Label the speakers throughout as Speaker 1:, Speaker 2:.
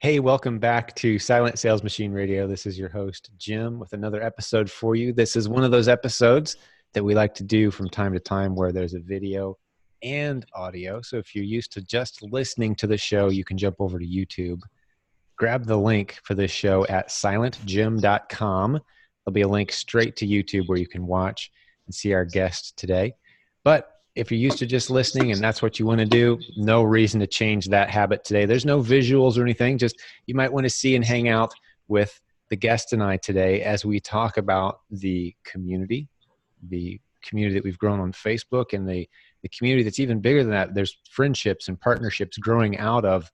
Speaker 1: Hey, welcome back to Silent Sales Machine Radio. This is your host, Jim, with another episode for you. This is one of those episodes that we like to do from time to time where there's a video and audio. So if you're used to just listening to the show, you can jump over to YouTube. Grab the link for this show at silentjim.com. There'll be a link straight to YouTube where you can watch and see our guest today. But if you're used to just listening and that's what you want to do, no reason to change that habit today. There's no visuals or anything. Just you might want to see and hang out with the guest and I today as we talk about the community that we've grown on Facebook, and the community that's even bigger than that. There's friendships and partnerships growing out of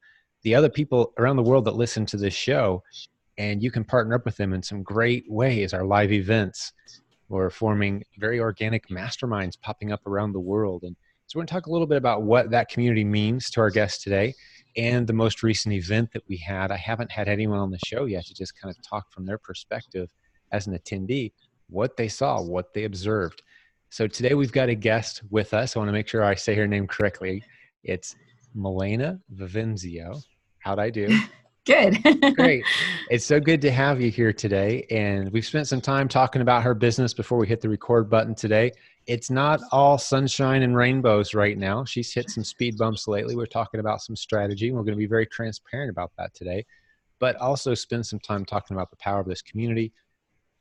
Speaker 1: the other people around the world that listen to this show, and you can partner up with them in some great ways. Our live events, we're forming very organic masterminds popping up around the world. And so we're going to talk a little bit about what that community means to our guest today and the most recent event that we had. I haven't had anyone on the show yet to just kind of talk from their perspective as an attendee, what they saw, what they observed. So today we've got a guest with us. I want to make sure I say her name correctly. It's Milena Vivenzio. How'd I do?
Speaker 2: Good.
Speaker 1: Great. It's so good to have you here today. And we've spent some time talking about her business before we hit the record button today. It's not all sunshine and rainbows right now. She's hit some speed bumps lately. We're talking about some strategy, and we're going to be very transparent about that today, but also spend some time talking about the power of this community.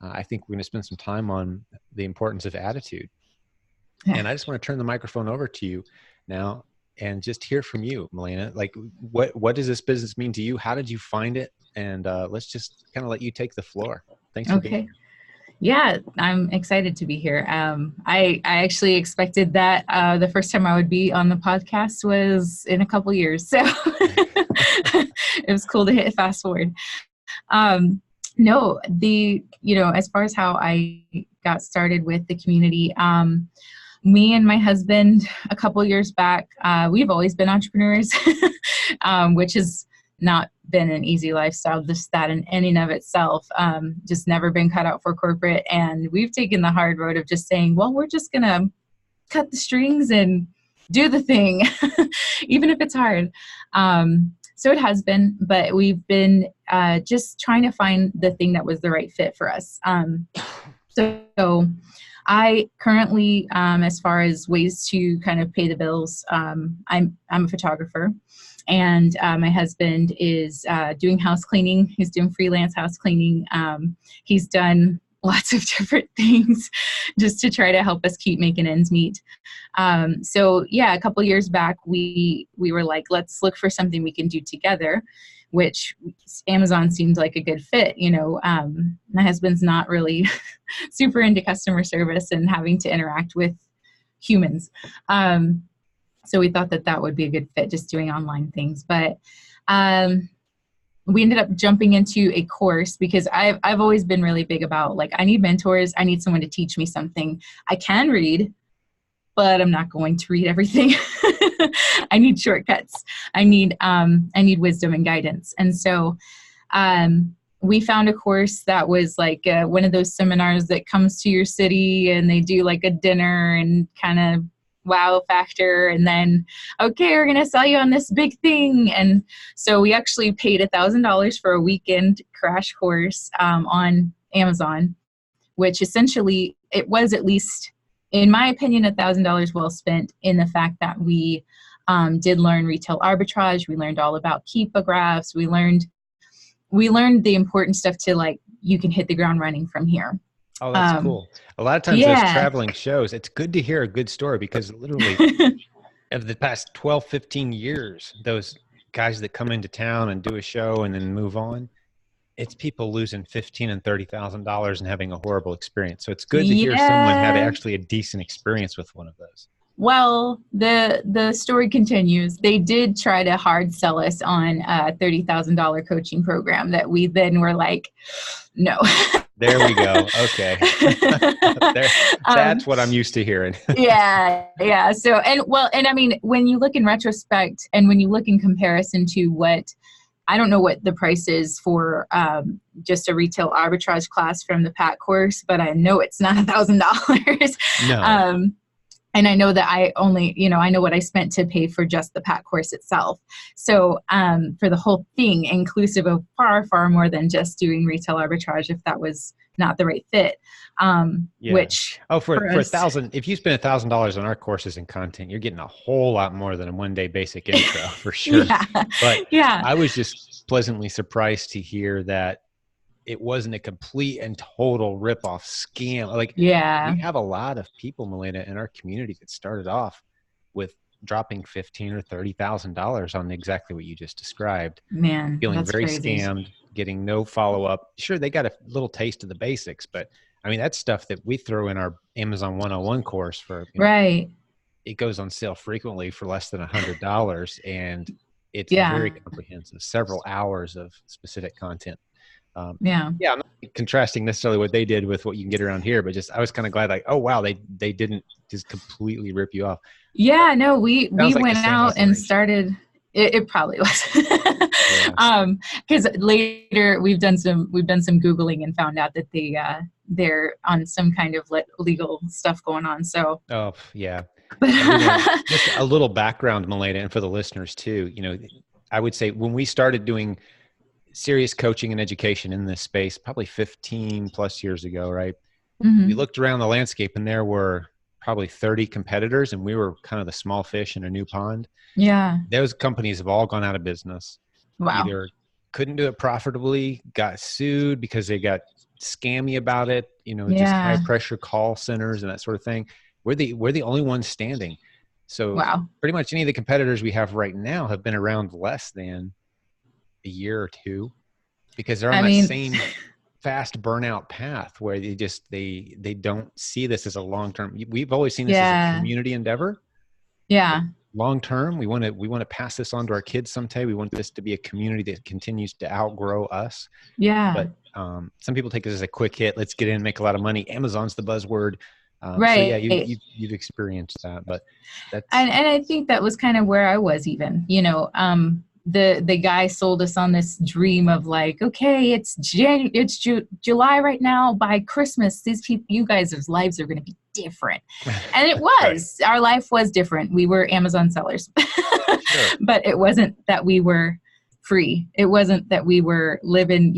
Speaker 1: I think we're going to spend some time on the importance of attitude.
Speaker 2: Yeah.
Speaker 1: And I just want to turn the microphone over to you now and just hear from you, Milena. Like, what does this business mean to you? How did you find it? And let's just kind of let you take the floor. Thanks for being here.
Speaker 2: Yeah, I'm excited to be here. I actually expected that the first time I would be on the podcast was in a couple years. So it was cool to hit fast forward. No, as far as how I got started with the community, me and my husband, a couple years back, we've always been entrepreneurs, which has not been an easy lifestyle, just that in and of itself, just never been cut out for corporate. And we've taken the hard road of just saying, well, we're just going to cut the strings and do the thing, even if it's hard. So it has been, but we've been just trying to find the thing that was the right fit for us. So I currently, as far as ways to kind of pay the bills, I'm a photographer, and my husband is doing house cleaning. He's doing freelance house cleaning. He's done lots of different things just to try to help us keep making ends meet. So yeah, a couple years back, we were like, let's look for something we can do together, which Amazon seemed like a good fit. My husband's not really super into customer service and having to interact with humans. So we thought that would be a good fit, just doing online things. But we ended up jumping into a course because I've always been really big about, like, I need mentors. I need someone to teach me something. I can read, but I'm not going to read everything. I need shortcuts. I need wisdom and guidance. And so we found a course that was like one of those seminars that comes to your city and they do like a dinner and kind of wow factor. And then, okay, we're going to sell you on this big thing. And so we actually paid $1,000 for a weekend crash course on Amazon, which essentially it was, at least in my opinion, $1,000 well spent, in the fact that we did learn retail arbitrage. We learned all about keepagraphs. We learned the important stuff to, like, you can hit the ground running from here.
Speaker 1: Oh, that's cool. A lot of times those traveling shows, it's good to hear a good story, because literally of the past 12, 15 years, those guys that come into town and do a show and then move on, it's people losing $15,000 and $30,000 and having a horrible experience. So it's good to hear someone had actually a decent experience with one of those.
Speaker 2: Well, the story continues. They did try to hard sell us on a $30,000 coaching program that we then were like, no.
Speaker 1: There we go. Okay. That's what I'm used to hearing.
Speaker 2: Yeah. So, and I mean, when you look in retrospect and when you look in comparison to what, I don't know what the price is for just a retail arbitrage class from the PAT course, but I know it's not $1,000.
Speaker 1: No.
Speaker 2: And I know that I only, I know what I spent to pay for just the PAT course itself. So for the whole thing, inclusive of far, far more than just doing retail arbitrage, if that was not the right fit. Which
Speaker 1: for $1,000, if you spend $1,000 on our courses and content, you're getting a whole lot more than a 1-day basic intro for sure. But I was just pleasantly surprised to hear that it wasn't a complete and total ripoff scam. Like, we have a lot of people, Melina, in our community that started off with dropping $15,000 or $30,000 on exactly what you just described.
Speaker 2: Man,
Speaker 1: feeling very
Speaker 2: crazy.
Speaker 1: Scammed, getting no follow-up. Sure, they got a little taste of the basics, but I mean, that's stuff that we throw in our Amazon 101 course for,
Speaker 2: right.
Speaker 1: It goes on sale frequently for less than $100, and it's very comprehensive, several hours of specific content. I'm not contrasting necessarily what they did with what you can get around here, but just, I was kind of glad, like, oh wow, they didn't just completely rip you off.
Speaker 2: No, we went out and started. It probably was. Because later we've done some Googling and found out that they're on some kind of legal stuff going on. So
Speaker 1: just a little background, Melina, and for the listeners too. I would say when we started doing serious coaching and education in this space, probably 15 plus years ago, right? Mm-hmm. We looked around the landscape and there were probably 30 competitors, and we were kind of the small fish in a new pond. Those companies have all gone out of business. Either couldn't do it profitably, got sued because they got scammy about it, just high pressure call centers and that sort of thing. We're the only ones standing. So pretty much any of the competitors we have right now have been around less than a year or two, because they're on that same fast burnout path where they don't see this as a long-term. We've always seen this as a community endeavor. Long term, we want to pass this on to our kids someday. We want this to be a community that continues to outgrow us. But some people take this as a quick hit. Let's get in, make a lot of money. Amazon's the buzzword.
Speaker 2: Right.
Speaker 1: So you've experienced that, but that's
Speaker 2: and I think that was kind of where I was even. The guy sold us on this dream of like, okay, it's July right now. By Christmas, you guys' lives are going to be different. And it was. Right. Our life was different. We were Amazon sellers. But it wasn't that we were free. It wasn't that we were living,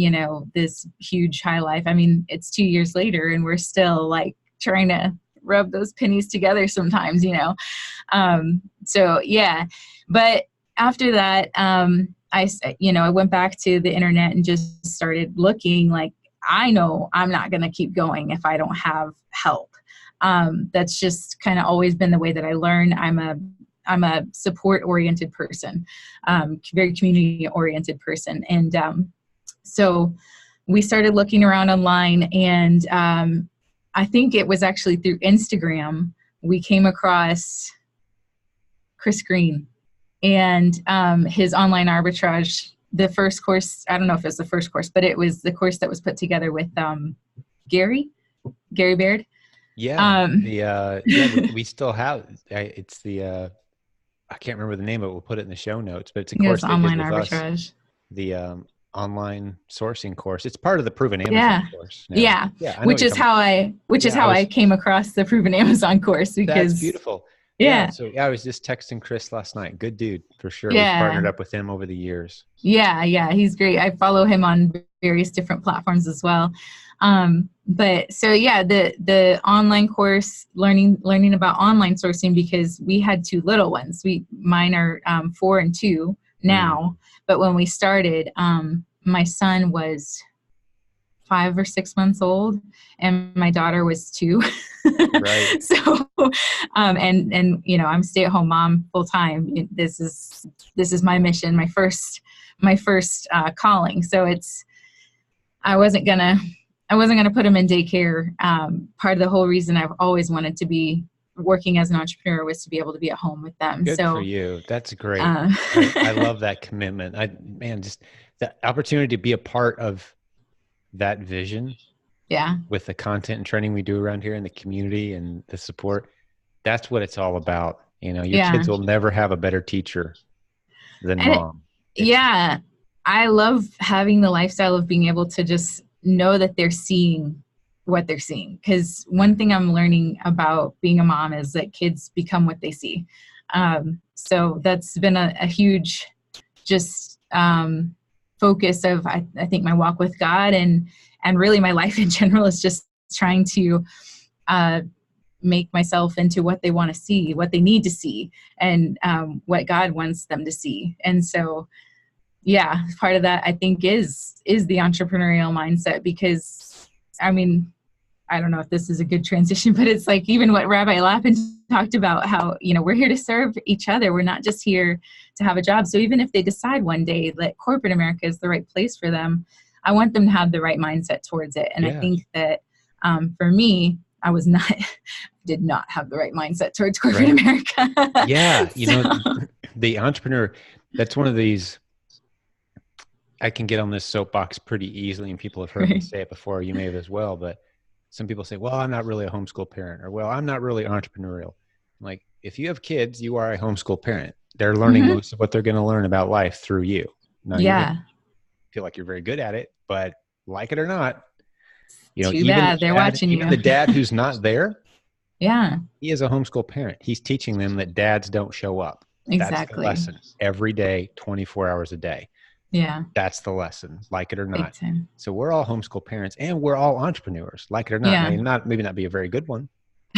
Speaker 2: this huge high life. I mean, it's 2 years later and we're still like trying to rub those pennies together sometimes, But after that, I went back to the internet and just started looking. Like, I know I'm not going to keep going if I don't have help. That's just kind of always been the way that I learn. I'm a support-oriented person, very community-oriented person. And so we started looking around online, and I think it was actually through Instagram we came across Chris Green and his online arbitrage. The first course, I don't know if it's the first course, but it was the course that was put together with Gary Baird.
Speaker 1: We still have it's the I can't remember the name of it. We'll put it in the show notes, but it's a course
Speaker 2: online arbitrage.
Speaker 1: Us, the online sourcing course. It's part of the Proven Amazon course.
Speaker 2: Which is how I came across the Proven Amazon course, because
Speaker 1: that's beautiful. So I was just texting Chris last night. Good dude for sure. We've partnered up with him over the years. He's great. I follow him on various different platforms as well. But so the online course, learning about online sourcing, because we had two little ones. Mine are 4 and 2 now, but when we started, my son was 5 or 6 months old and my daughter was 2. Right.
Speaker 2: So, and I'm a stay-at-home mom full time. This is my mission, my first calling. So I wasn't gonna put him in daycare. Part of the whole reason I've always wanted to be working as an entrepreneur was to be able to be at home with them.
Speaker 1: Good for you. That's great. I love that commitment. Just the opportunity to be a part of that vision. With the content and training we do around here in the community and the support, that's what it's all about. Your kids will never have a better teacher than mom.
Speaker 2: I love having the lifestyle of being able to just know that they're seeing what they're seeing. Because one thing I'm learning about being a mom is that kids become what they see. So that's been a huge just focus of, I think, my walk with God, and really my life in general is just trying to make myself into what they want to see, what they need to see, and what God wants them to see. And so, yeah, part of that I think is the entrepreneurial mindset, because I mean, I don't know if this is a good transition, but it's like even what Rabbi Lappin talked about, how, we're here to serve each other. We're not just here to have a job. So even if they decide one day that corporate America is the right place for them, I want them to have the right mindset towards it. And I think that for me, I did not have the right mindset towards corporate America.
Speaker 1: Yeah. The entrepreneur, that's one of these, I can get on this soapbox pretty easily, and people have heard me say it before. You may have as well, but some people say, well, I'm not really a homeschool parent, or, well, I'm not really entrepreneurial. Like, if you have kids, you are a homeschool parent. They're learning most of what they're going to learn about life through you. Now, you feel like you're very good at it, but like it or not,
Speaker 2: too bad they're watching
Speaker 1: even the dad who's not there, he is a homeschool parent. He's teaching them that dads don't show up.
Speaker 2: Exactly.
Speaker 1: That's the lesson. Every day, 24 hours a day.
Speaker 2: Yeah.
Speaker 1: That's the lesson, like it or not. So we're all homeschool parents, and we're all entrepreneurs, like it or not.
Speaker 2: Yeah.
Speaker 1: Maybe not be a very good one,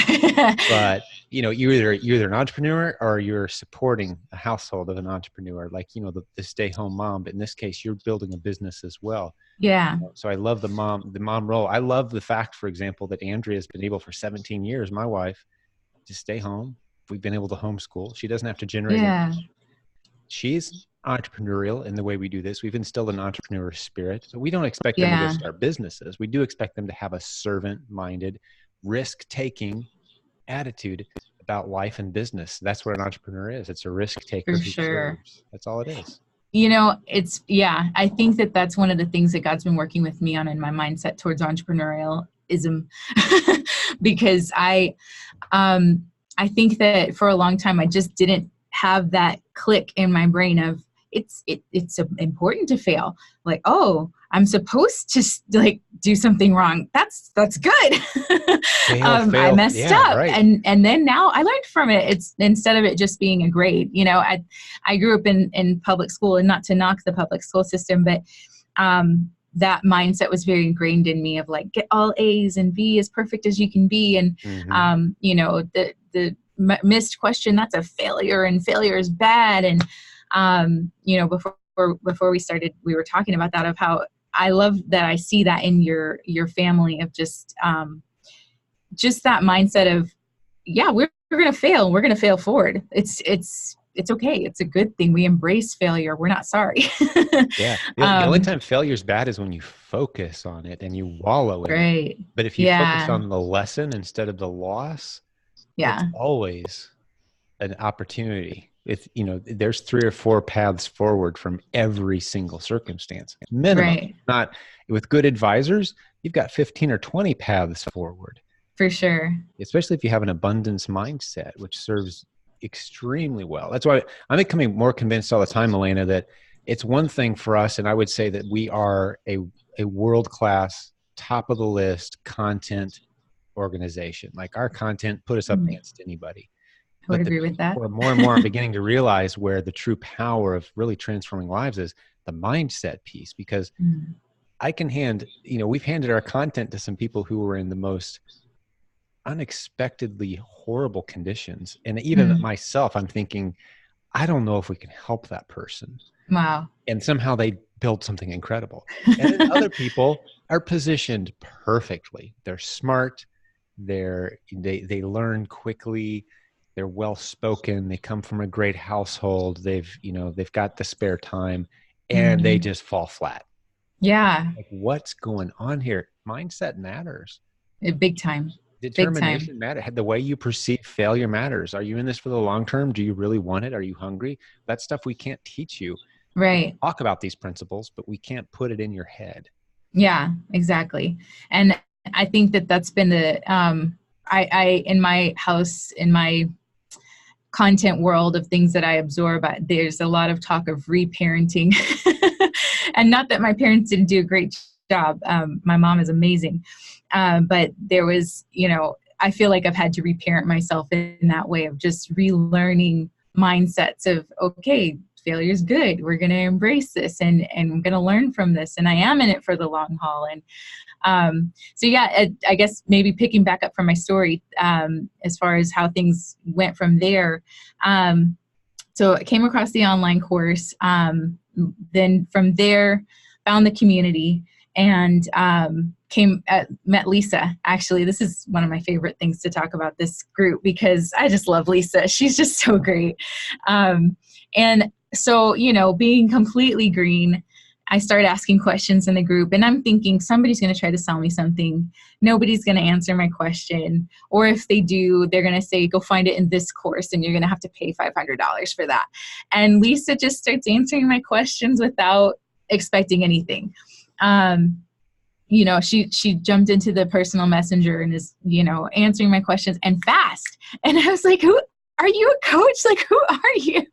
Speaker 1: but you're either an entrepreneur or you're supporting a household of an entrepreneur, like, the stay home mom, but in this case, you're building a business as well.
Speaker 2: Yeah.
Speaker 1: So I love the mom role. I love the fact, for example, that Andrea has been able for 17 years, my wife, to stay home. We've been able to homeschool. She doesn't have to generate income. She's entrepreneurial in the way we do this. We've instilled an entrepreneur spirit. So we don't expect them to go start businesses. We do expect them to have a servant-minded, risk-taking attitude about life and business. That's what an entrepreneur is. It's a risk taker.
Speaker 2: For sure.
Speaker 1: Serves. That's all it is.
Speaker 2: I think that that's one of the things that God's been working with me on in my mindset towards entrepreneurialism, because I think that for a long time, I just didn't have that click in my brain of it's important to fail. Like, oh, I'm supposed to do something wrong. That's good. Fail. I messed up. Right. And then now I learned from it. It's instead of it just being a grade, I grew up in public school, and not to knock the public school system, but that mindset was very ingrained in me of like, get all A's and be as perfect as you can be. And, the missed question, that's a failure, and failure is bad. And, before we started, we were talking about that, of how I love that I see that in your family, of just that mindset of, we're going to fail. We're going to fail forward. It's okay. It's a good thing. We embrace failure. We're not sorry.
Speaker 1: The only time failure is bad is when you focus on it and you wallow in it. But if you focus on the lesson instead of the loss, it's always an opportunity. There's 3 or 4 paths forward from every single circumstance. Minimum. Not with good advisors, you've got 15 or 20 paths forward.
Speaker 2: For sure.
Speaker 1: Especially if you have an abundance mindset, which serves extremely well. That's why I'm becoming more convinced all the time, Elena, that it's one thing for us, and I would say that we are a world-class, top of the list content organization. Like, our content put us up against anybody.
Speaker 2: I would agree with that.
Speaker 1: More and more I'm beginning to realize where the true power of really transforming lives is the mindset piece, because I can we've handed our content to some people who were in the most unexpectedly horrible conditions. And even myself, I'm thinking, I don't know if we can help that person.
Speaker 2: Wow.
Speaker 1: And somehow they build something incredible. And then other people are positioned perfectly. They're smart. They learn quickly. They're well-spoken. They come from a great household. They've got the spare time, and they just fall flat.
Speaker 2: Yeah.
Speaker 1: Like, what's going on here? Mindset matters.
Speaker 2: Big time.
Speaker 1: Determination matters. The way you perceive failure matters. Are you in this for the long term? Do you really want it? Are you hungry? That's stuff we can't teach you.
Speaker 2: Right.
Speaker 1: We can talk about these principles, but we can't put it in your head.
Speaker 2: Yeah, exactly. And I think that that's been the, I in my house, in my content world of things that I absorb, there's a lot of talk of reparenting. And not that my parents didn't do a great job. My mom is amazing. But there was, I feel like I've had to reparent myself in that way of just relearning mindsets of, okay, failure is good. We're going to embrace this and I'm going to learn from this. And I am in it for the long haul. And so yeah, I guess maybe picking back up from my story, as far as how things went from there. So I came across the online course. Then from there, found the community and met Lisa. Actually, this is one of my favorite things to talk about this group because I just love Lisa. She's just so great. And so, being completely green, I started asking questions in the group and I'm thinking somebody's going to try to sell me something. Nobody's going to answer my question. Or if they do, they're going to say, go find it in this course and you're going to have to pay $500 for that. And Lisa just starts answering my questions without expecting anything. She jumped into the personal messenger and is, answering my questions and fast. And I was like, who are you, a coach? Like, who are you?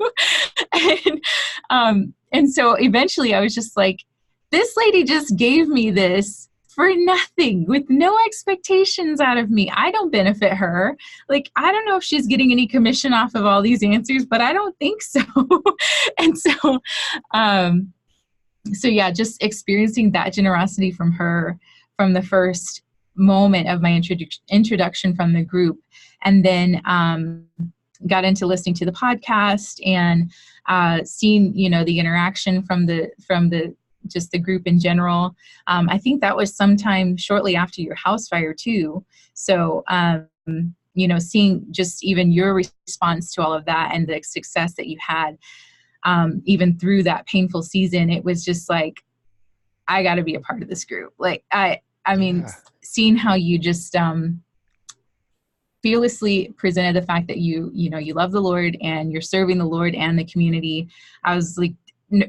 Speaker 2: And so eventually I was just like, this lady just gave me this for nothing with no expectations out of me. I don't benefit her. Like, I don't know if she's getting any commission off of all these answers, but I don't think so. And so yeah, just experiencing that generosity from her from the first moment of my introduction from the group. And then got into listening to the podcast and seeing, the interaction from the just the group in general. I think that was sometime shortly after your house fire too. So, seeing just even your response to all of that and the success that you had, even through that painful season, it was just like, I got to be a part of this group. Like, I mean, seeing how you just fearlessly presented the fact that you love the Lord and you're serving the Lord and the community. I was like, no,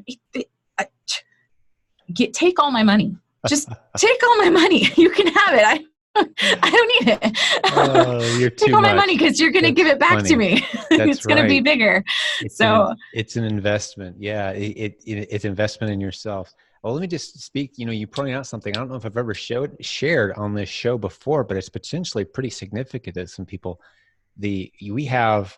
Speaker 2: take all my money. Just take all my money. You can have it. I don't need it.
Speaker 1: Oh, you're too
Speaker 2: take all
Speaker 1: much.
Speaker 2: my money because you're going to give it back
Speaker 1: funny.
Speaker 2: to me. It's going to be bigger.
Speaker 1: It's an investment. Yeah, it's investment in yourself. Well, let me just speak. You pointed out something. I don't know if I've ever shared on this show before, but it's potentially pretty significant to some people. We have,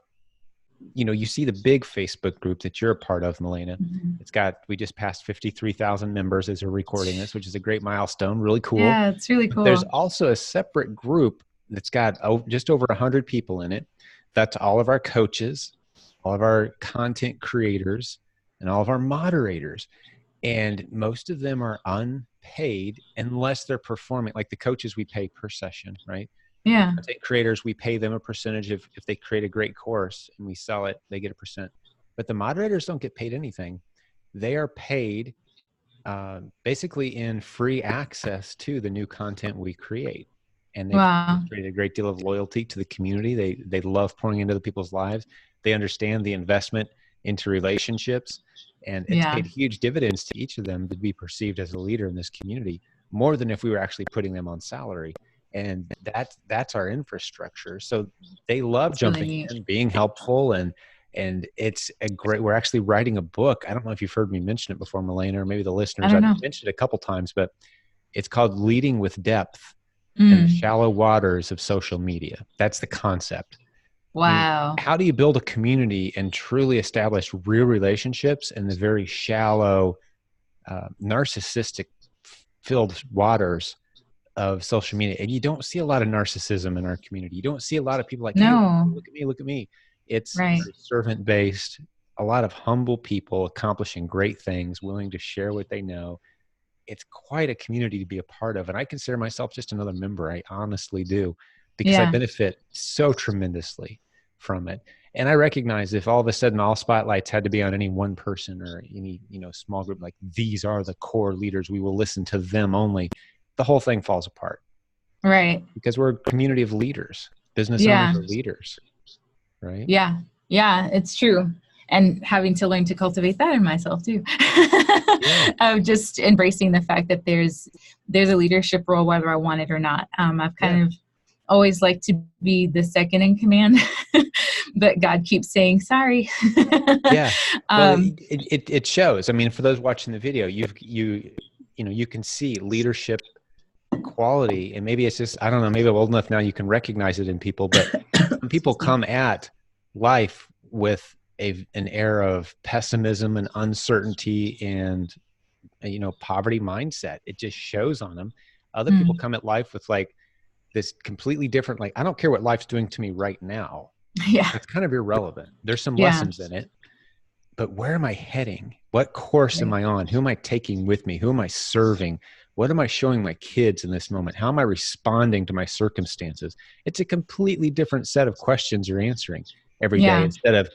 Speaker 1: you see the big Facebook group that you're a part of, Milena. Mm-hmm. We just passed 53,000 members as we're recording this, which is a great milestone. Really cool.
Speaker 2: Yeah, it's really cool.
Speaker 1: But there's also a separate group that's got just over 100 people in it. That's all of our coaches, all of our content creators, and all of our moderators. And most of them are unpaid unless they're performing. Like the coaches, we pay per session, right?
Speaker 2: Yeah.
Speaker 1: Content creators, we pay them a percentage if they create a great course and we sell it, they get a percent. But the moderators don't get paid anything. They are paid basically in free access to the new content we create. And they've created a great deal of loyalty to the community. They love pouring into the people's lives. They understand the investment into relationships. And it's paid huge dividends to each of them to be perceived as a leader in this community, more than if we were actually putting them on salary. And that's our infrastructure. So they love jumping in, being helpful, and it's we're actually writing a book. I don't know if you've heard me mention it before, Milena, or maybe the listeners. I've mentioned it a couple times, but it's called Leading with Depth in the Shallow Waters of Social Media. That's the concept.
Speaker 2: Wow.
Speaker 1: I mean, how do you build a community and truly establish real relationships in the very shallow, narcissistic filled waters of social media? And you don't see a lot of narcissism in our community. You don't see a lot of people like,
Speaker 2: no,
Speaker 1: hey, look at me. It's servant based, a lot of humble people accomplishing great things, willing to share what they know. It's quite a community to be a part of. And I consider myself just another member. I honestly do, because I benefit so tremendously from it. And I recognize if all of a sudden all spotlights had to be on any one person or any, small group, like these are the core leaders, we will listen to them only, the whole thing falls apart.
Speaker 2: Right.
Speaker 1: Because we're a community of leaders. Business owners are leaders. Right.
Speaker 2: Yeah. Yeah, it's true. And having to learn to cultivate that in myself too. Of just embracing the fact that there's a leadership role, whether I want it or not. I've kind of always liked to be the second in command, but God keeps saying, sorry.
Speaker 1: Well, it shows. I mean, for those watching the video, you can see leadership quality, and maybe it's just, I don't know, maybe I'm old enough now you can recognize it in people, but some people come at life with an air of pessimism and uncertainty and, poverty mindset. It just shows on them. Other people come at life with like this completely different, like, I don't care what life's doing to me right now.
Speaker 2: Yeah.
Speaker 1: That's kind of irrelevant. There's some lessons in it, but where am I heading? What course am I on? Who am I taking with me? Who am I serving? What am I showing my kids in this moment? How am I responding to my circumstances? It's a completely different set of questions you're answering every day, instead of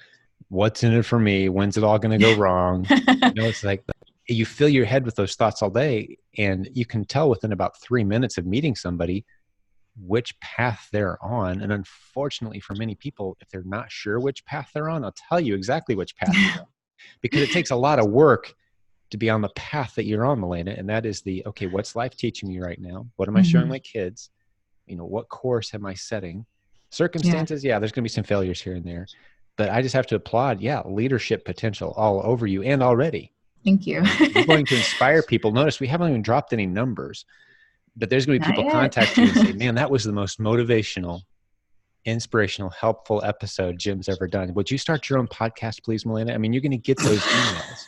Speaker 1: what's in it for me? When's it all going to go wrong? It's like you fill your head with those thoughts all day, and you can tell within about 3 minutes of meeting somebody which path they're on. And unfortunately for many people, if they're not sure which path they're on, I'll tell you exactly which path you're on, because it takes a lot of work to be on the path that you're on, Milena. And that is okay, what's life teaching me right now? What am I showing my kids? What course am I setting? Circumstances, there's going to be some failures here and there, but I just have to applaud, leadership potential all over you, and already.
Speaker 2: Thank you.
Speaker 1: You're going to inspire people. Notice we haven't even dropped any numbers, but there's going to be people contact you and say, man, that was the most motivational, inspirational, helpful episode Jim's ever done. Would you start your own podcast, please, Milena? I mean, you're going to get those emails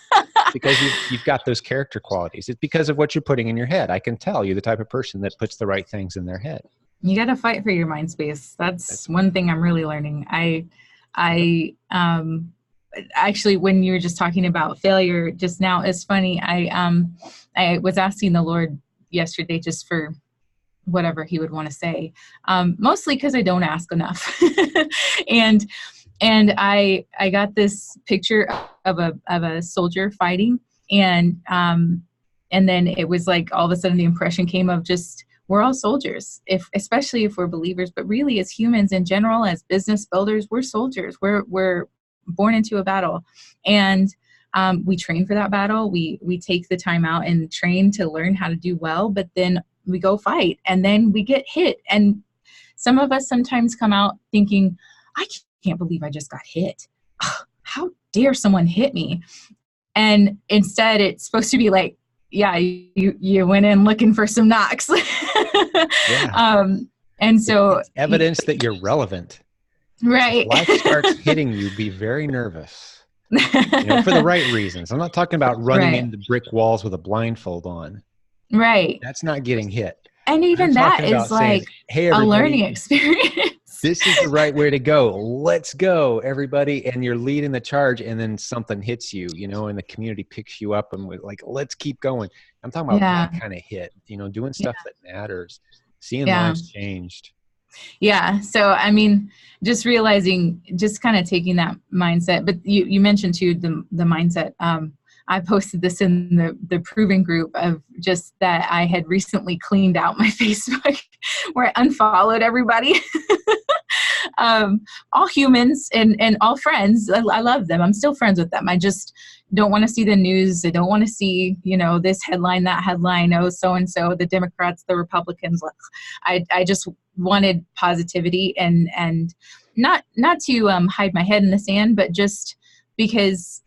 Speaker 1: because you've got those character qualities. It's because of what you're putting in your head. I can tell you're the type of person that puts the right things in their head.
Speaker 2: You got to fight for your mind space. That's one thing I'm really learning. I actually, when you were just talking about failure just now, it's funny. I was asking the Lord yesterday just for whatever he would want to say, mostly because I don't ask enough. and I got this picture of a soldier fighting, and then it was like all of a sudden the impression came of just, we're all soldiers, especially if we're believers, but really as humans in general, as business builders, we're soldiers. We're born into a battle, and we train for that battle. We take the time out and train to learn how to do well, but then we go fight, and then we get hit. And some of us sometimes come out thinking, I can't believe I just got hit. How dare someone hit me? And instead it's supposed to be like, you went in looking for some knocks. And so
Speaker 1: it's evidence that you're relevant.
Speaker 2: Right.
Speaker 1: If life starts hitting you, be very nervous, for the right reasons. I'm not talking about running into brick walls with a blindfold on.
Speaker 2: Right.
Speaker 1: That's not getting hit.
Speaker 2: And even that is like
Speaker 1: hey,
Speaker 2: a learning experience.
Speaker 1: This is the right way to go. Let's go, everybody. And you're leading the charge, and then something hits you, and the community picks you up, and we're like, let's keep going. I'm talking about that kind of hit, doing stuff that matters, seeing lives changed.
Speaker 2: Yeah. So, I mean, just realizing, just kind of taking that mindset, but you mentioned too, the mindset. I posted this in the Proven group of just that I had recently cleaned out my Facebook where I unfollowed everybody. All humans and all friends. I love them. I'm still friends with them. I just don't want to see the news. I don't want to see, this headline, that headline, so-and-so, the Democrats, the Republicans. I just wanted positivity and not to hide my head in the sand, but just because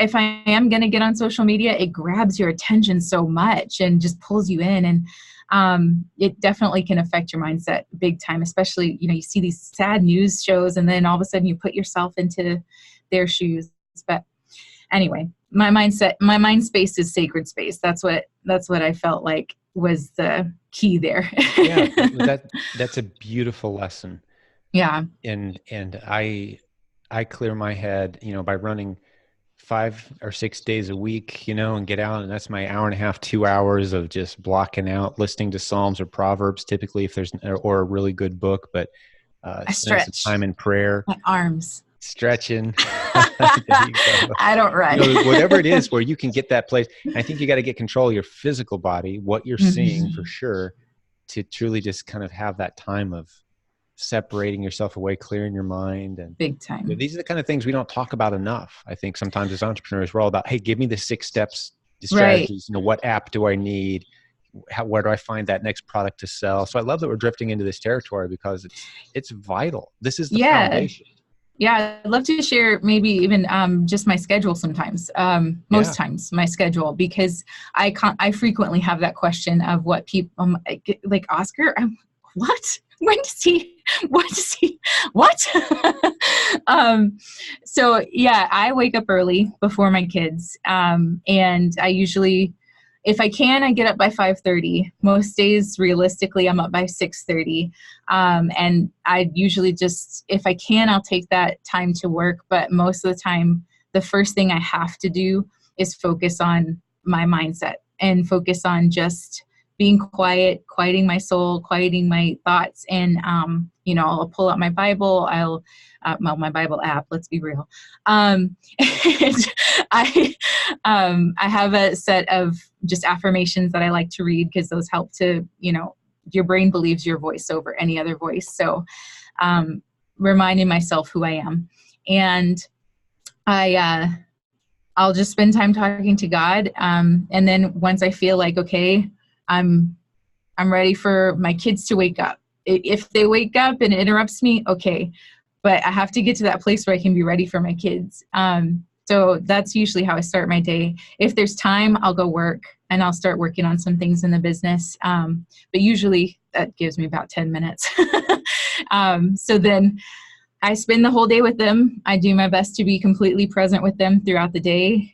Speaker 2: if I am going to get on social media, it grabs your attention so much and just pulls you in. And it definitely can affect your mindset big time, especially, you see these sad news shows, and then all of a sudden you put yourself into their shoes. But anyway, my mind space is sacred space. That's what I felt like was the key there.
Speaker 1: That's a beautiful lesson.
Speaker 2: Yeah.
Speaker 1: And I clear my head, by running 5 or 6 days a week, and get out. And that's my hour and a half, 2 hours of just blocking out, listening to Psalms or Proverbs, typically if there's, or a really good book, but
Speaker 2: I stretch
Speaker 1: some time in prayer,
Speaker 2: my arms,
Speaker 1: stretching.
Speaker 2: I don't run.
Speaker 1: Whatever it is where you can get that place. And I think you got to get control of your physical body, what you're seeing for sure, to truly just kind of have that time of separating yourself away, clearing your mind. And
Speaker 2: big time.
Speaker 1: These are the kind of things we don't talk about enough. I think sometimes as entrepreneurs, we're all about, hey, give me the 6 steps, the strategies, what app do I need? Where do I find that next product to sell? So I love that we're drifting into this territory because it's vital. This is the foundation.
Speaker 2: Yeah, I'd love to share maybe even just my schedule sometimes, most
Speaker 1: Yeah.
Speaker 2: times my schedule, because I frequently have that question of what people, like Oscar, what? When does he, what does he, what? um, so yeah, I wake up early before my kids. And I usually, if I can, I get up by 5:30. Most days, realistically, I'm up by 6:30. And I usually just, if I can, I'll take that time to work. But most of the time, the first thing I have to do is focus on my mindset and focus on just being quiet, quieting my soul, quieting my thoughts. And, I'll pull out my Bible. My Bible app, let's be real. And I have a set of just affirmations that I like to read because those help to, your brain believes your voice over any other voice. So reminding myself who I am. And I'll just spend time talking to God. And then once I feel like, okay, I'm ready for my kids to wake up. If they wake up and it interrupts me, okay. But I have to get to that place where I can be ready for my kids. So that's usually how I start my day. If there's time, I'll go work and I'll start working on some things in the business. But usually that gives me about 10 minutes. So then I spend the whole day with them. I do my best to be completely present with them throughout the day.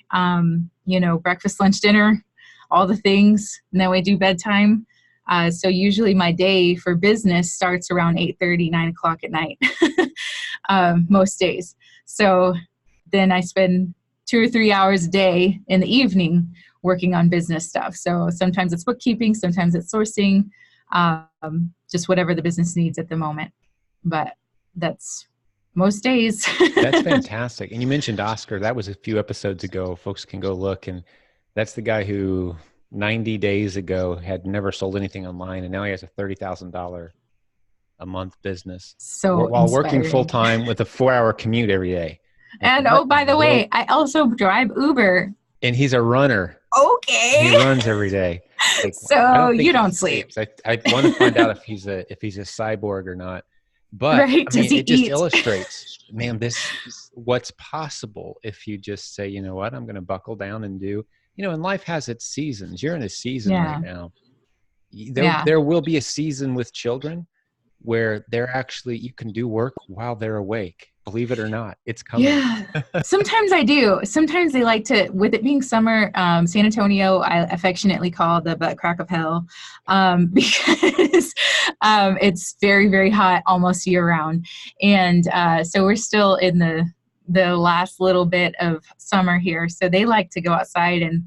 Speaker 2: Breakfast, lunch, dinner, all the things. And then we do bedtime. So usually my day for business starts around 8:30, 9 o'clock at night, most days. So then I spend 2 or 3 hours a day in the evening working on business stuff. So sometimes it's bookkeeping, sometimes it's sourcing, just whatever the business needs at the moment. But that's most days.
Speaker 1: That's fantastic. And you mentioned Oscar. That was a few episodes ago. Folks can go look. And that's the guy who 90 days ago had never sold anything online. And now he has a $30,000 a month business
Speaker 2: So
Speaker 1: while working full
Speaker 2: inspiring.
Speaker 1: time with a 4-hour commute every day. Like,
Speaker 2: And
Speaker 1: what
Speaker 2: oh,
Speaker 1: in
Speaker 2: by
Speaker 1: the
Speaker 2: the way,
Speaker 1: world?
Speaker 2: I also drive Uber.
Speaker 1: And he's a runner. He
Speaker 2: Okay.
Speaker 1: runs every day. Like, wow. I
Speaker 2: So
Speaker 1: don't think
Speaker 2: you
Speaker 1: he
Speaker 2: don't sleep,
Speaker 1: sleeps. I want to find out if he's a cyborg or not. But
Speaker 2: right?
Speaker 1: I
Speaker 2: Does
Speaker 1: mean,
Speaker 2: he
Speaker 1: it just
Speaker 2: eat?
Speaker 1: illustrates, man, this what's possible if you just say, you know what, I'm going to buckle down and do, and life has its seasons. You're in a season right
Speaker 2: Yeah.
Speaker 1: now.
Speaker 2: Yeah.
Speaker 1: There will be a season with children where you can do work while they're awake. Believe it or not, it's coming.
Speaker 2: Yeah. Sometimes I do. Sometimes they like to, with it being summer, San Antonio, I affectionately call the butt crack of hell, because it's very, very hot almost year round. And so we're still in the last little bit of summer here. So they like to go outside, and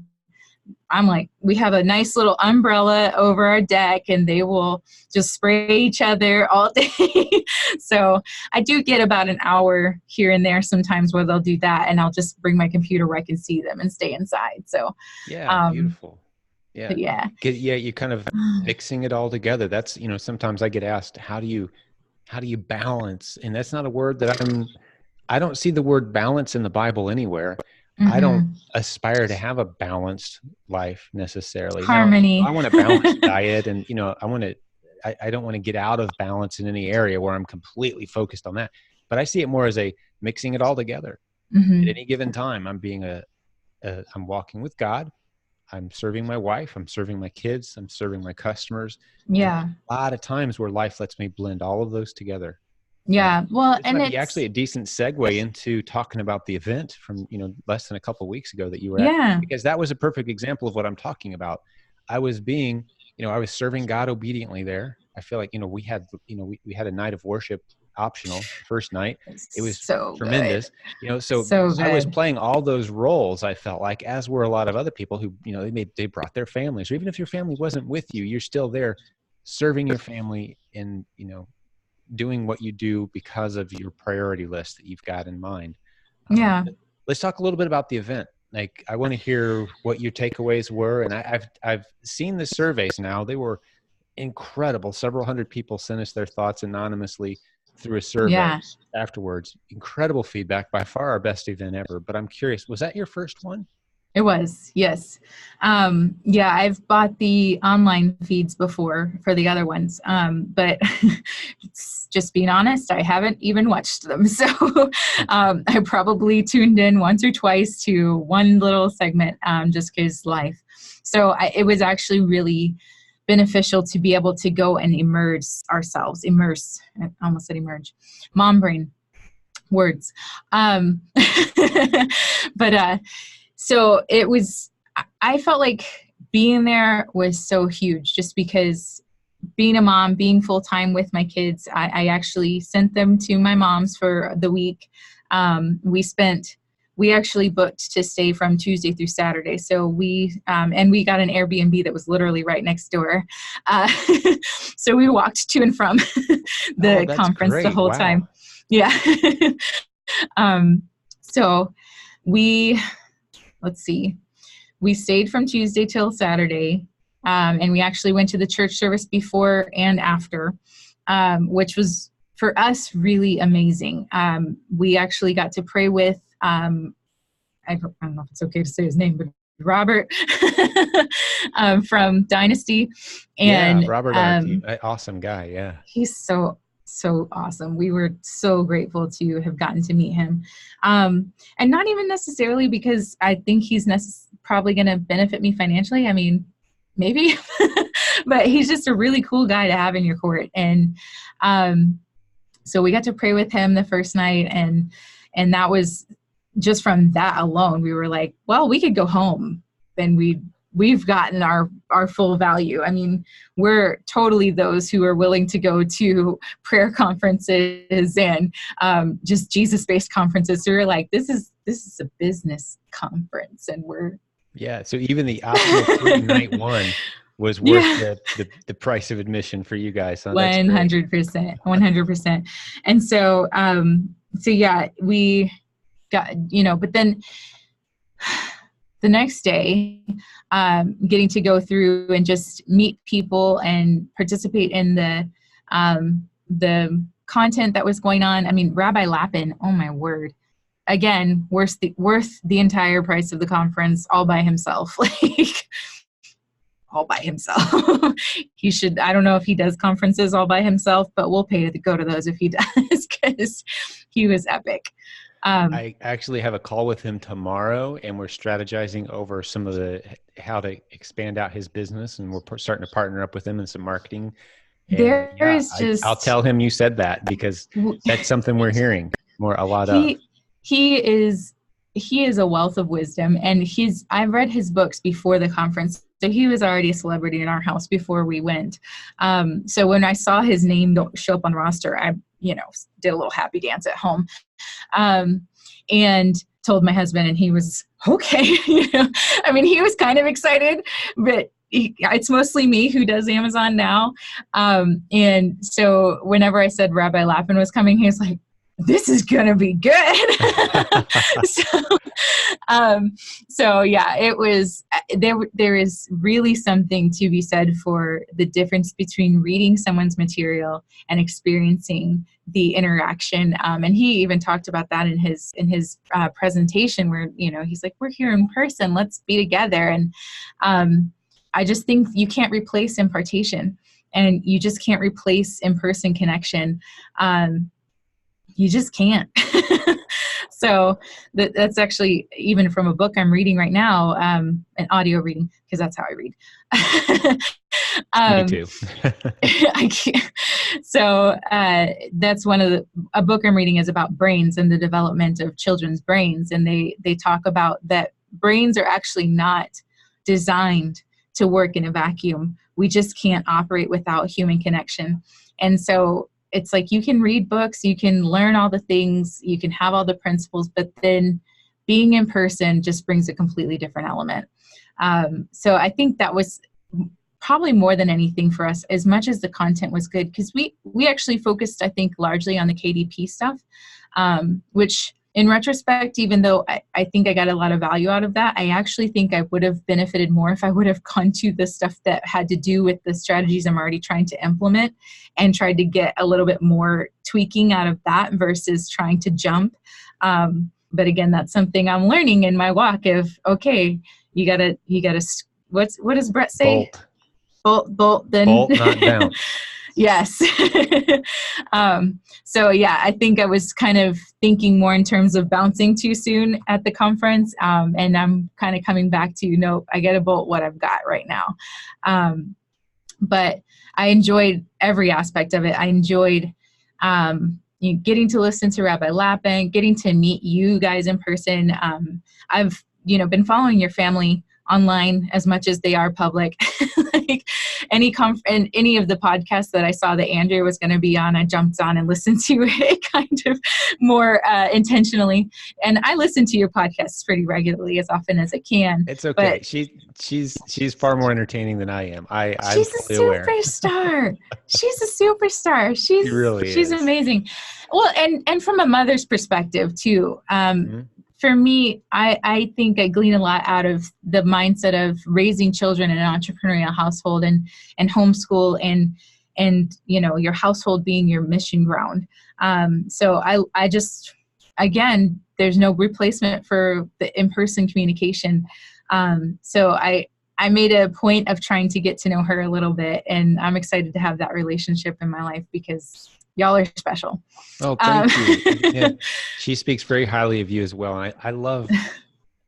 Speaker 2: I'm like, we have a nice little umbrella over our deck and they will just spray each other all day. So I do get about an hour here and there sometimes where they'll do that, and I'll just bring my computer where I can see them and stay inside. So,
Speaker 1: Yeah,
Speaker 2: um,
Speaker 1: beautiful. Yeah.
Speaker 2: but yeah.
Speaker 1: Yeah, you kind of mixing it all together. That's, sometimes I get asked, how do you balance? And that's not a word that I don't see the word balance in the Bible anywhere. I don't
Speaker 2: Mm-mm.
Speaker 1: aspire to have a balanced life necessarily. Now,
Speaker 2: Harmony.
Speaker 1: I want a balanced diet, and I don't want to get out of balance in any area where I'm completely focused on that. But I see it more as a mixing it all together. At
Speaker 2: Mm-hmm.
Speaker 1: any given time, I'm being I'm walking with God. I'm serving my wife. I'm serving my kids. I'm serving my customers. And
Speaker 2: Yeah.
Speaker 1: a lot of times where life lets me blend all of those together. And
Speaker 2: Yeah. Well,
Speaker 1: this
Speaker 2: and
Speaker 1: might be actually
Speaker 2: it's,
Speaker 1: a decent segue into talking about the event from, less than a couple of weeks ago that you were at,
Speaker 2: yeah.
Speaker 1: because that was a perfect example of what I'm talking about. I was I was serving God obediently there. I feel like, we had a night of worship optional the first night. It
Speaker 2: It's
Speaker 1: was
Speaker 2: so good.
Speaker 1: tremendous, so
Speaker 2: So
Speaker 1: I was
Speaker 2: good.
Speaker 1: playing all those roles. I felt like, as were a lot of other people who, they brought their families, or even if your family wasn't with you, you're still there serving your family and, doing what you do because of your priority list that you've got in mind.
Speaker 2: Yeah.
Speaker 1: Let's talk a little bit about the event. Like, I want to hear what your takeaways were. And I've seen the surveys now. They were incredible. Several hundred people sent us their thoughts anonymously through a survey
Speaker 2: Yeah.
Speaker 1: afterwards. Incredible feedback. By far our best event ever. But I'm curious, was that your first one?
Speaker 2: It was, yes. Yeah, I've bought the online feeds before for the other ones, but just being honest, I haven't even watched them. So I probably tuned in once or twice to one little segment, just because life. So it was actually really beneficial to be able to go and immerse ourselves. I almost said emerge. Mom brain words. But so it was, I felt like being there was so huge just because being a mom, being full-time with my kids, I actually sent them to my mom's for the week. We actually booked to stay from Tuesday through Saturday. So and we got an Airbnb that was literally right next door. So we walked to and from the conference
Speaker 1: great.
Speaker 2: the whole time. Yeah. So let's see, we stayed from Tuesday till Saturday. And we actually went to the church service before and after, which was for us really amazing. We actually got to pray with, I don't know if it's okay to say his name, but Robert from Dynasty. And
Speaker 1: yeah, Robert, awesome guy. Yeah.
Speaker 2: He's so awesome. We were so grateful to have gotten to meet him. And not even necessarily because I think he's probably going to benefit me financially. I mean, maybe, but he's just a really cool guy to have in your court. And so we got to pray with him the first night. And that was just from that alone, we were like, well, we could go home and we've gotten our full value. I mean, we're totally those who are willing to go to prayer conferences and just Jesus-based conferences. So we're like, this is a business conference, and we're
Speaker 1: So even the optional night one was worth the price of admission for you guys. So
Speaker 2: 100%, 100%. And so yeah, we got, but then the next day, getting to go through and just meet people and participate in the content that was going on. I mean, Rabbi Lappin, oh my word. Again, worth the entire price of the conference all by himself. Like, all by himself. He should, I don't know if he does conferences all by himself, but we'll pay to go to those if he does, because he was epic.
Speaker 1: I actually have a call with him tomorrow, and we're strategizing over some of how to expand out his business, and we're starting to partner up with him in some marketing. And I'll tell him you said that, because that's something we're hearing a lot of.
Speaker 2: He is a wealth of wisdom, and I've read his books before the conference. So he was already a celebrity in our house before we went. So when I saw his name show up on the roster, I, did a little happy dance at home, and told my husband, and he was okay. I mean, he was kind of excited, but it's mostly me who does Amazon now. And so whenever I said Rabbi Lappin was coming, he was like, this is going to be good. So yeah, it was, there is really something to be said for the difference between reading someone's material and experiencing the interaction. And he even talked about that in his presentation, where, he's like, we're here in person, let's be together. And I just think you can't replace impartation, and you just can't replace in-person connection. You just can't. So that's actually, even from a book I'm reading right now, an audio reading, because that's how I read.
Speaker 1: Me too.
Speaker 2: I can't. So that's a book I'm reading is about brains and the development of children's brains. And they talk about that brains are actually not designed to work in a vacuum. We just can't operate without human connection. And so it's like, you can read books, you can learn all the things, you can have all the principles, but then being in person just brings a completely different element. So I think that was probably more than anything for us, as much as the content was good, because we actually focused, I think, largely on the KDP stuff, which in retrospect, even though I think I got a lot of value out of that, I actually think I would have benefited more if I would have gone to the stuff that had to do with the strategies I'm already trying to implement, and tried to get a little bit more tweaking out of that versus trying to jump. But again, that's something I'm learning in my walk of, okay, you gotta, what does Brett say?
Speaker 1: Bolt.
Speaker 2: Bolt, then
Speaker 1: Bolt, not bounce.
Speaker 2: Yes. So yeah, I think I was kind of thinking more in terms of bouncing too soon at the conference. And I'm kind of coming back to, nope, I got to bolt what I've got right now. But I enjoyed every aspect of it. I enjoyed getting to listen to Rabbi Lappin, getting to meet you guys in person. I've, been following your family online as much as they are public. Like any of the podcasts that I saw that Andrew was going to be on, I jumped on and listened to it kind of more intentionally. And I listen to your podcasts pretty regularly, as often as I can.
Speaker 1: It's okay.
Speaker 2: But
Speaker 1: She's far more entertaining than I am. I'm
Speaker 2: she's a superstar. She's a superstar.
Speaker 1: She really
Speaker 2: she's
Speaker 1: is
Speaker 2: amazing. Well, and from a mother's perspective too. For me, I think I glean a lot out of the mindset of raising children in an entrepreneurial household and homeschool and your household being your mission ground. So I just, again, there's no replacement for the in-person communication. So I made a point of trying to get to know her a little bit, and I'm excited to have that relationship in my life because y'all are special.
Speaker 1: Oh, thank you. Yeah, she speaks very highly of you as well. I love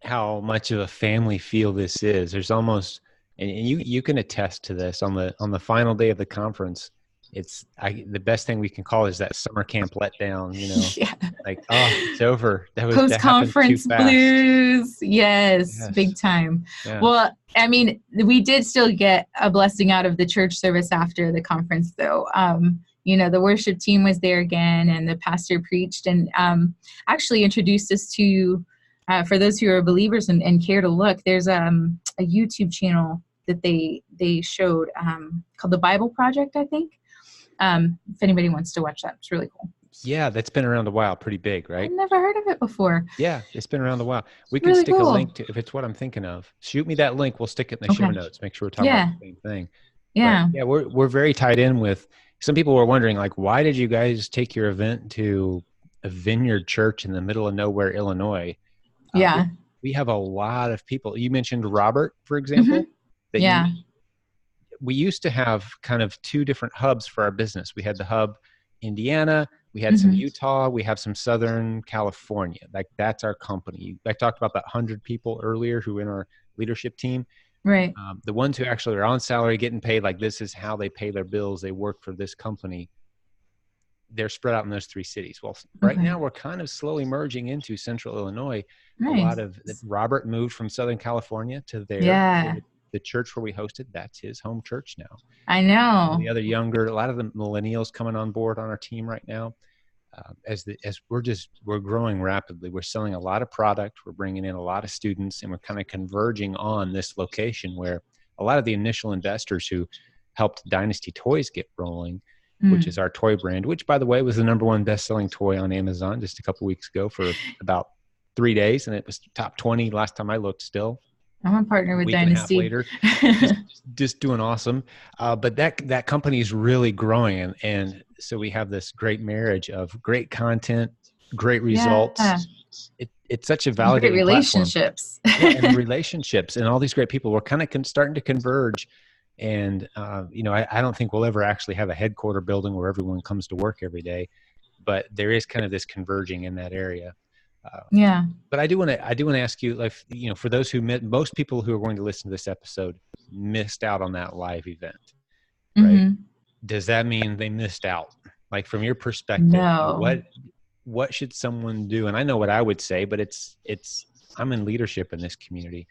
Speaker 1: how much of a family feel this is. There's almost, and you can attest to this on the final day of the conference. The best thing we can call is that summer camp letdown,
Speaker 2: Yeah.
Speaker 1: Like, oh, it's over.
Speaker 2: Post-conference blues. Yes, big time.
Speaker 1: Yeah.
Speaker 2: Well, I mean, we did still get a blessing out of the church service after the conference though. The worship team was there again, and the pastor preached and actually introduced us to, for those who are believers and care to look, there's a YouTube channel that they showed called The Bible Project, I think. If anybody wants to watch that, it's really cool.
Speaker 1: Yeah, that's been around a while, pretty big, right?
Speaker 2: I've never heard of it before.
Speaker 1: Yeah, it's been around a while. We can stick a link to, if it's what I'm thinking of. Shoot me that link. We'll stick it in the show notes. Make sure we're talking about the same thing.
Speaker 2: Yeah.
Speaker 1: But yeah, we're very tied in with. Some people were wondering, like, why did you guys take your event to a vineyard church in the middle of nowhere, Illinois?
Speaker 2: Yeah.
Speaker 1: We have a lot of people. You mentioned Robert, for example. We used to have kind of two different hubs for our business. We had the hub Indiana, we had some Utah, we have some Southern California. Like, that's our company. I talked about that 100 people earlier who are in our leadership team.
Speaker 2: Right.
Speaker 1: The ones who actually are on salary getting paid, like this is how they pay their bills. They work for this company. They're spread out in those three cities. Well, right now we're kind of slowly merging into Central Illinois.
Speaker 2: Nice.
Speaker 1: A lot of Robert moved from Southern California to there. Yeah. The church where we hosted, that's his home church now.
Speaker 2: I know.
Speaker 1: And the other a lot of the millennials coming on board on our team right now. As we're growing rapidly, we're selling a lot of product, we're bringing in a lot of students, and we're kind of converging on this location where a lot of the initial investors who helped Dynasty Toys get rolling, which is our toy brand, which, by the way, was the #1 best-selling toy on Amazon just a couple weeks ago for about 3 days, and it was top 20 last time I looked still.
Speaker 2: I'm a partner with Dynasty.
Speaker 1: Later, just doing awesome. But that company is really growing. And so we have this great marriage of great content, great results. Yeah. It's such a validating
Speaker 2: great relationships.
Speaker 1: And relationships and all these great people. We're kind of starting to converge. And, I don't think we'll ever actually have a headquarter building where everyone comes to work every day. But there is kind of this converging in that area. But I do want to ask you, like, for those most people who are going to listen to this episode missed out on that live event, right? Does that mean they missed out? Like, from your perspective,
Speaker 2: no.
Speaker 1: What should someone do? And I know what I would say, but I'm in leadership in this community.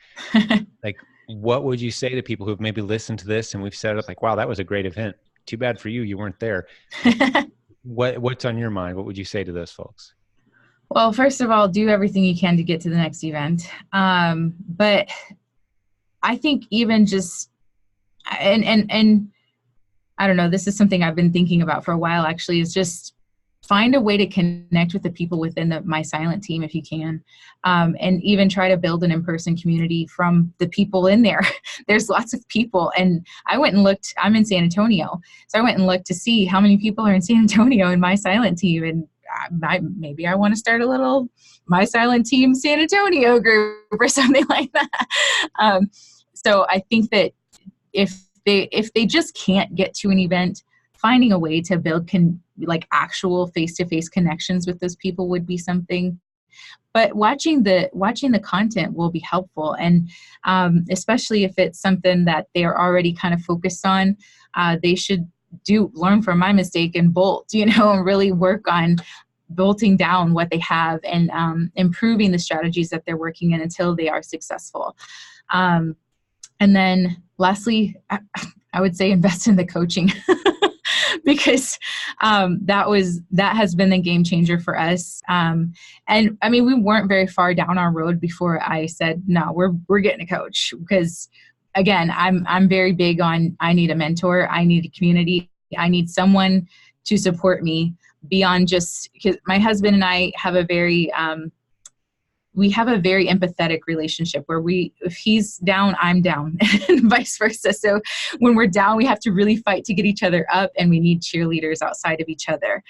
Speaker 1: Like, what would you say to people who've maybe listened to this and we've set it up like, wow, that was a great event. Too bad for you. You weren't there. What's on your mind? What would you say to those folks?
Speaker 2: Well, first of all, do everything you can to get to the next event. But I think even just, and I don't know, this is something I've been thinking about for a while, actually, is just find a way to connect with the people within My Silent team if you can. And even try to build an in-person community from the people in there. There's lots of people. And I went and looked, I'm in San Antonio. So I went and looked to see how many people are in San Antonio in My Silent team. And maybe I want to start a little My Silent Team San Antonio group or something like that. So I think that if they just can't get to an event, finding a way to build like actual face-to-face connections with those people would be something. But watching the content will be helpful, and especially if it's something that they're already kind of focused on, they should learn from my mistake and bolt, and really work on bolting down what they have and improving the strategies that they're working in until they are successful. And then lastly, I would say invest in the coaching because that has been the game changer for us. And I mean, we weren't very far down our road before I said, no, we're getting a coach, because again, I'm very big on, I need a mentor. I need a community. I need someone to support me beyond just, because my husband and I have a very empathetic relationship where if he's down, I'm down, and vice versa. So when we're down, we have to really fight to get each other up, and we need cheerleaders outside of each other.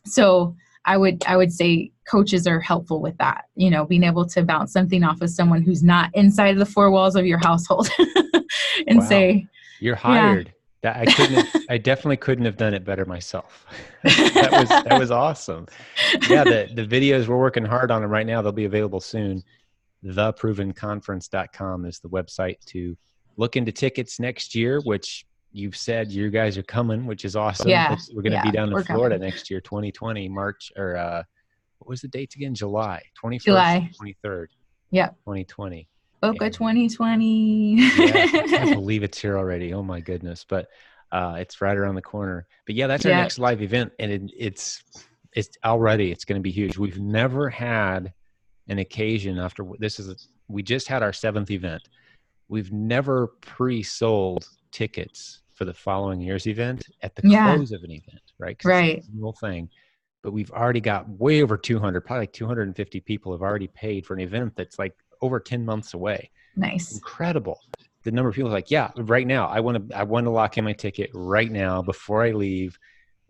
Speaker 2: So I would say coaches are helpful with that, being able to bounce something off of someone who's not inside of the four walls of your household and say,
Speaker 1: you're hired. Yeah. I definitely couldn't have done it better myself. That was awesome. Yeah, the videos, we're working hard on them right now. They'll be available soon. theprovenconference.com is the website to look into tickets next year, which you've said you guys are coming, which is awesome.
Speaker 2: Yeah,
Speaker 1: we're going to be down in Florida next year, 2020, March, or what was the dates again? July 21st, 23rd.
Speaker 2: Yeah.
Speaker 1: 2020.
Speaker 2: Boca 2020.
Speaker 1: Yeah, I can't believe it's here already. Oh my goodness. But it's right around the corner. But yeah, that's our next live event. And it's already, it's going to be huge. We've never had an occasion after we just had our 7th event. We've never pre-sold tickets for the following year's event at the close of an event, right?
Speaker 2: Right.
Speaker 1: It's a real thing. But we've already got way over 200, probably like 250 people have already paid for an event that's like over 10 months away.
Speaker 2: Nice.
Speaker 1: Incredible. The number of people like, yeah, right now, I want to lock in my ticket right now before I leave.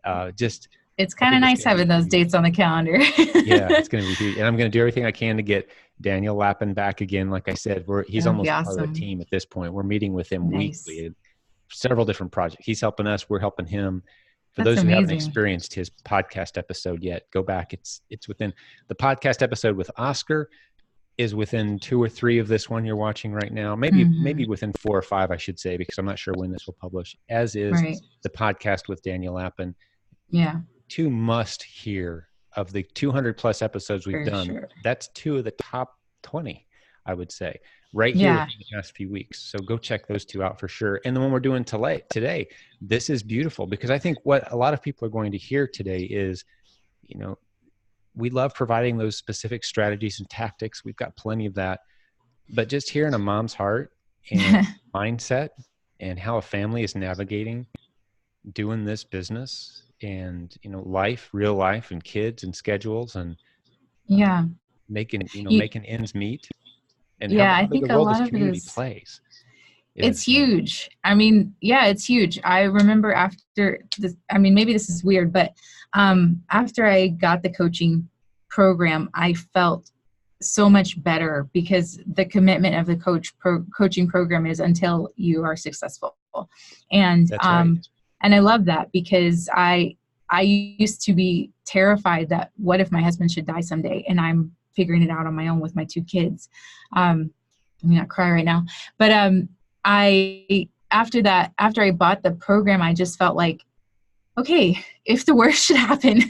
Speaker 2: It's kind of nice having those dates on the calendar.
Speaker 1: Yeah, it's going to be huge. And I'm going to do everything I can to get Daniel Lappin back again. Like I said, he's almost part of the team at this point. We're meeting with him weekly, several different projects. He's helping us. We're helping him. For those who haven't experienced his podcast episode yet, go back. It's within the podcast episode with Oscar is within 2 or 3 of this one you're watching right now. Maybe within 4 or 5, I should say, because I'm not sure when this will publish, as is the podcast with Daniel Lappin.
Speaker 2: Yeah.
Speaker 1: 2 must hear of the 200 plus episodes we've done. Sure. That's 2 of the top 20, I would say, right here in the past few weeks. So go check those 2 out for sure. And the one we're doing today, this is beautiful, because I think what a lot of people are going to hear today is, we love providing those specific strategies and tactics. We've got plenty of that. But just hearing a mom's heart and mindset and how a family is navigating doing this business and, life, real life, and kids and schedules and making ends meet. And
Speaker 2: I think a lot of it plays. It's huge. I mean, it's huge. I remember after this, I mean, maybe this is weird, but after I got the coaching program, I felt so much better, because the commitment of the coaching program is until you are successful. And and I love that, because I used to be terrified that what if my husband should die someday, and I'm figuring it out on my own with my 2 kids. Let me not cry right now. But after I bought the program, I just felt like, okay, if the worst should happen,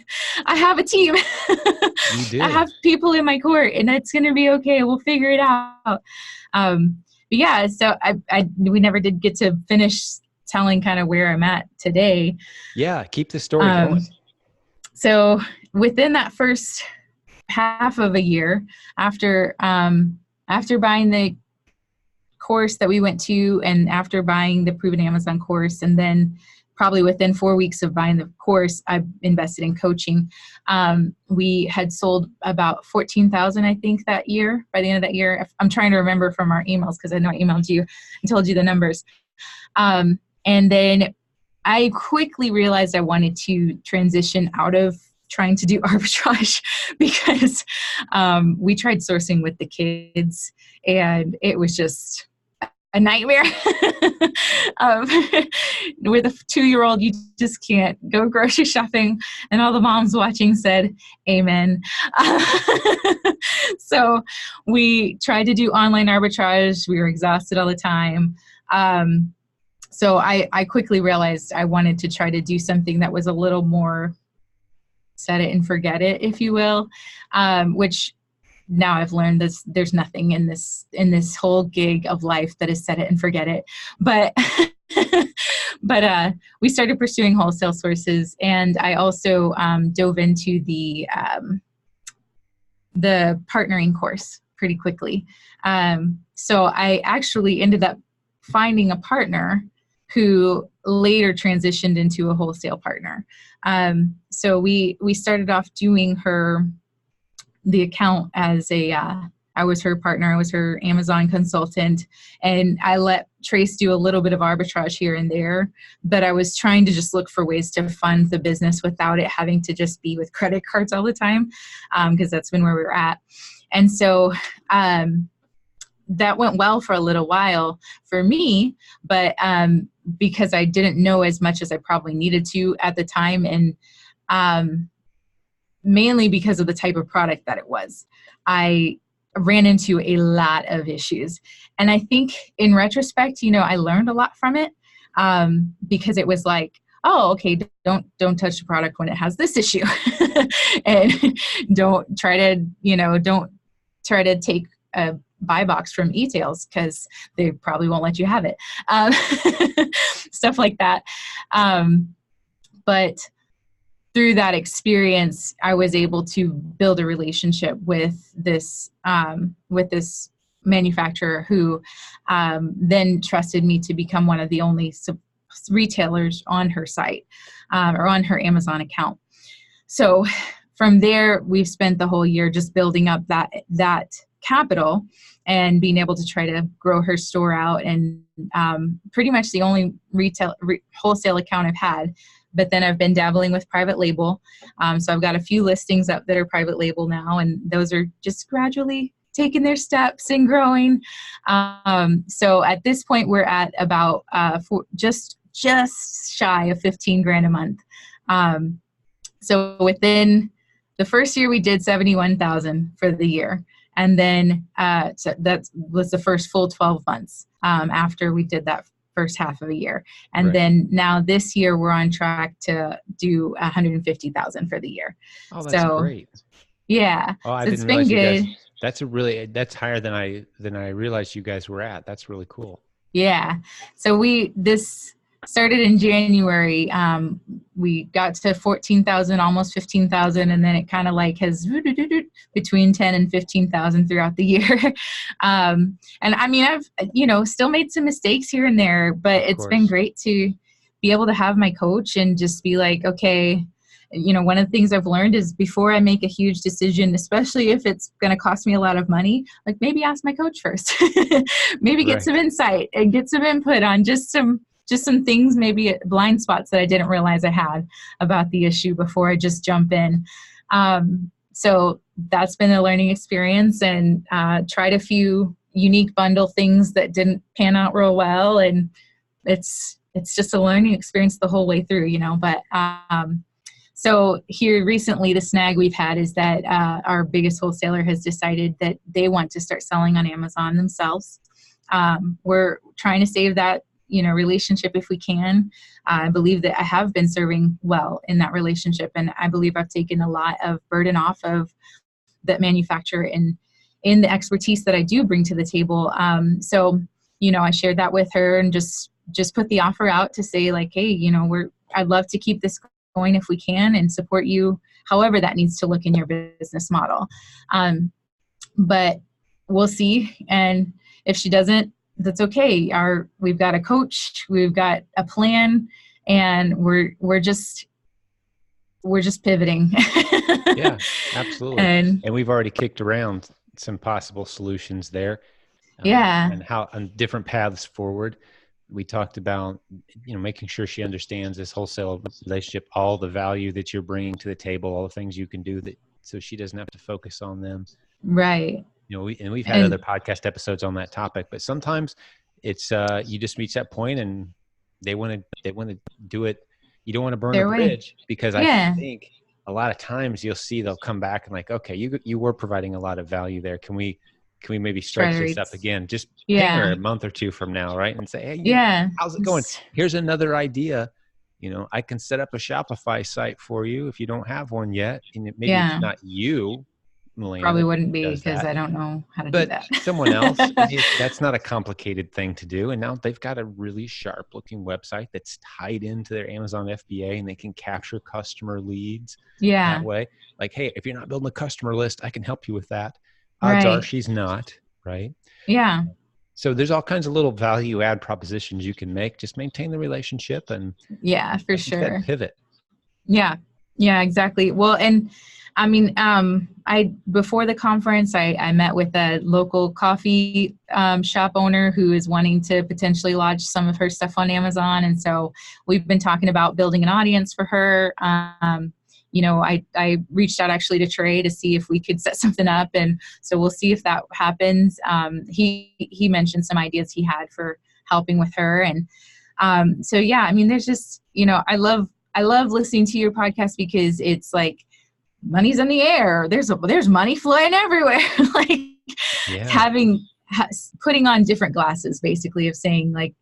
Speaker 2: I have a team.
Speaker 1: You do.
Speaker 2: I have people in my court, and it's going to be okay. We'll figure it out. But so we never did get to finish telling kind of where I'm at today.
Speaker 1: Yeah, keep the story going.
Speaker 2: So within that first half of a year, after buying the course that we went to, and after buying the Proven Amazon course, and then probably within 4 weeks of buying the course, I invested in coaching. We had sold about 14,000, I think, that year. By the end of that year, I'm trying to remember from our emails, because I know I emailed you and told you the numbers. And then I quickly realized I wanted to transition out of trying to do arbitrage because we tried sourcing with the kids and it was just a nightmare. With a 2-year-old, you just can't go grocery shopping. And all the moms watching said, amen. So we tried to do online arbitrage. We were exhausted all the time. So I quickly realized I wanted to try to do something that was a little more set it and forget it, if you will, which now I've learned there's nothing in this whole gig of life that is set it and forget it. But we started pursuing wholesale sources, and I also dove into the partnering course pretty quickly. So I actually ended up finding a partner who later transitioned into a wholesale partner. So we started off doing the account as I was her partner, I was her Amazon consultant, and I let Trace do a little bit of arbitrage here and there, but I was trying to just look for ways to fund the business without it having to just be with credit cards all the time, because that's been where we were at. And so that went well for a little while for me, but because I didn't know as much as I probably needed to at the time, and mainly because of the type of product that it was. I ran into a lot of issues. And I think in retrospect, I learned a lot from it, because it was like, oh, okay, don't touch the product when it has this issue. And don't try to take a buy box from e-tails because they probably won't let you have it. Stuff like that. But through that experience, I was able to build a relationship with this manufacturer who then trusted me to become one of the only retailers on her site, or on her Amazon account. So from there, we've spent the whole year just building up that capital and being able to try to grow her store out, and pretty much the only wholesale account I've had. But then I've been dabbling with private label. So I've got a few listings up that are private label now, and those are just gradually taking their steps and growing. So at this point, we're at about just shy of 15 grand a month. So within the first year, we did 71,000 for the year. And then so that was the first full 12 months after we did that first half of a year. And then now this year we're on track to do 150,000 for the year.
Speaker 1: Oh, that's great.
Speaker 2: Yeah.
Speaker 1: Oh, I
Speaker 2: so
Speaker 1: didn't realize you guys, that's higher than I realized you guys were at. That's really cool.
Speaker 2: Yeah. So this started in January. We got to 14,000, almost 15,000. And then it kind of like has between 10 and 15,000 throughout the year. And I mean, I've, still made some mistakes here and there, but it's been great to be able to have my coach and just be like, okay, one of the things I've learned is before I make a huge decision, especially if it's going to cost me a lot of money, like maybe ask my coach first, maybe get some insight and get some input on just some things, maybe blind spots that I didn't realize I had about the issue before I just jump in. So that's been a learning experience, and tried a few unique bundle things that didn't pan out real well. And it's just a learning experience the whole way through, but so here recently, the snag we've had is that our biggest wholesaler has decided that they want to start selling on Amazon themselves. We're trying to save that relationship if we can. I believe that I have been serving well in that relationship, and I believe I've taken a lot of burden off of that manufacturer and in the expertise that I do bring to the table. So I shared that with her and just put the offer out to say like, hey, I'd love to keep this going if we can and support you however that needs to look in your business model. But we'll see. And if she doesn't, that's okay. We've got a coach, we've got a plan, and we're just pivoting.
Speaker 1: Yeah, absolutely. And we've already kicked around some possible solutions there. And how on different paths forward. We talked about, making sure she understands this wholesale relationship, all the value that you're bringing to the table, all the things you can do so she doesn't have to focus on them.
Speaker 2: Right.
Speaker 1: We've had other
Speaker 2: And
Speaker 1: podcast episodes on that topic, but sometimes it's, you just reach that point and they want to do it. You don't want to burn a
Speaker 2: their way.
Speaker 1: bridge, because I
Speaker 2: Yeah.
Speaker 1: think a lot of times you'll see they'll come back and like, okay, you were providing a lot of value there. Can we maybe
Speaker 2: Try
Speaker 1: stretch
Speaker 2: to
Speaker 1: this up
Speaker 2: reach.
Speaker 1: again? Just ping her
Speaker 2: Yeah.
Speaker 1: a month or two from now, right? And say, hey,
Speaker 2: Yeah.
Speaker 1: how's it going? Here's another idea. I can set up a Shopify site for you if you don't have one yet. And maybe it's
Speaker 2: Yeah.
Speaker 1: not you, Melina,
Speaker 2: Probably
Speaker 1: that
Speaker 2: wouldn't be
Speaker 1: does
Speaker 2: because
Speaker 1: that,
Speaker 2: I don't know how to do
Speaker 1: but
Speaker 2: that.
Speaker 1: someone else. And that's not a complicated thing to do. And now they've got a really sharp looking website that's tied into their Amazon FBA, and they can capture customer leads that
Speaker 2: Yeah.
Speaker 1: way. Like, hey, if you're not building a customer list, I can help you with that. Odds are
Speaker 2: Right.
Speaker 1: she's not, right?
Speaker 2: Yeah.
Speaker 1: So there's all kinds of little value add propositions you can make. Just maintain the relationship and,
Speaker 2: Yeah, for
Speaker 1: like you said,
Speaker 2: sure.
Speaker 1: pivot.
Speaker 2: Yeah. Yeah, exactly. Well, and I mean, before the conference, I met with a local coffee shop owner who is wanting to potentially launch some of her stuff on Amazon. And so we've been talking about building an audience for her. I reached out actually to Trey to see if we could set something up. And so we'll see if that happens. He mentioned some ideas he had for helping with her. And so, yeah, I mean, there's just, I love listening to your podcast because it's like money's in the air. There's money flying everywhere. Like
Speaker 1: Yeah.
Speaker 2: putting on different glasses, basically, of saying like,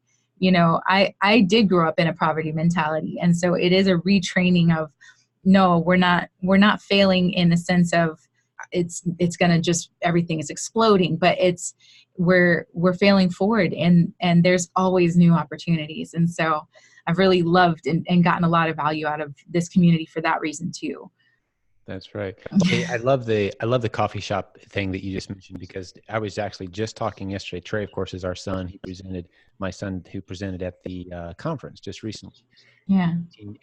Speaker 2: I did grow up in a poverty mentality. And so it is a retraining of, no, we're not failing in the sense of it's going to just, everything is exploding, but we're failing forward, and there's always new opportunities. And so I've really loved and gotten a lot of value out of this community for that reason too.
Speaker 1: That's right. I love the coffee shop thing that you just mentioned, because I was actually just talking yesterday. Trey, of course, is our son. My son who presented at the conference just recently.
Speaker 2: Yeah.